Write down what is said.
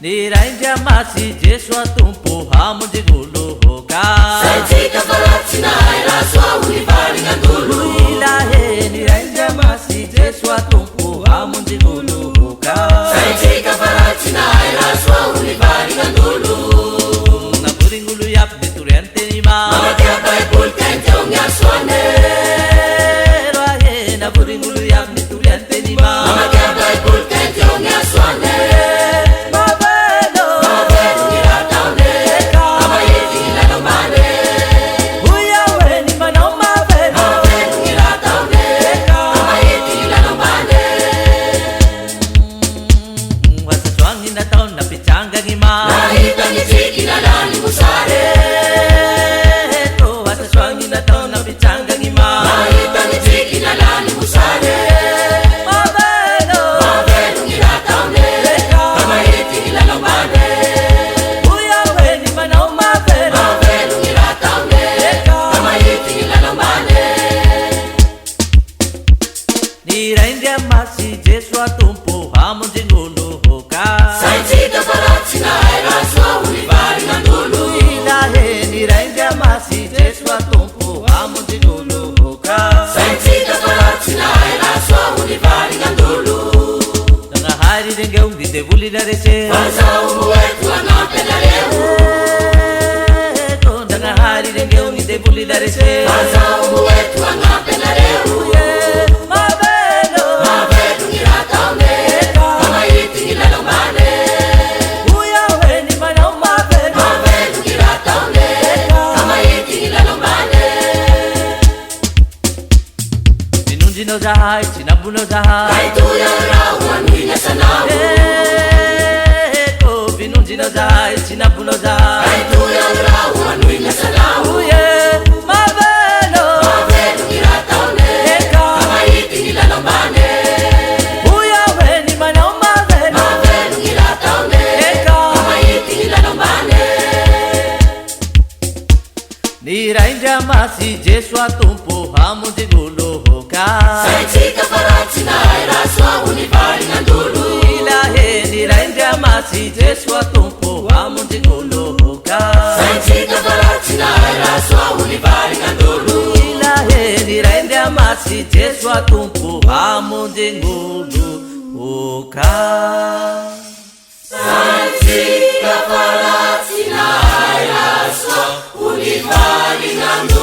Niraindia masi Jesu atumpu hamu digulu hoka Saitika faratsina iraswa ulivali ngandulu Ilahe niraindia masi Jesu atumpu hamu digulu hoka Saitika faratsina iraswa ulivali ngandulu Na buringulu yap bituriante nima Mama tiapa ipulka intiong yaswane Rahe na buringulu yap bituriante nima Mama tiapa ipulka intiong yaswane Niraindia masi Jesu atumpu hamu digulu hoka Saitika faratsina iraswa ulivali ngandulu Ilahe niraindia masi Jesu atumpu hamu digulu hoka Saitika faratsina iraswa ulivali ngandulu Nanga hari denge ungi devuli darese Farsa umu wetu anapenda leo Nanga hari denge ungi devuli darese Farsa umu wetu anapenda leo Binunjino zahai, chinabuno zahai Kaitu ya rau wanuinya sanamu Eko binunjino zahai, chinabuno zahai Kaitu ya rau wanuinya sanamu Mavelo ngirataone Kama iti nilalombane Weni manao mavelo ngirataone Kama iti nilalombane Niraindia masi Jesu atumpu hamu digulu hoka Saitika faratsina iraswa ulivali ngandulu Ilahe niraindia masi Jesu atumpu hamu digulu hoka Saitika faratsina iraswa ulivali ngandulu Ilahe niraindia masi Jesu atumpu hamu digulu hoka Saitika faratsina iraswa ulivali ngandulu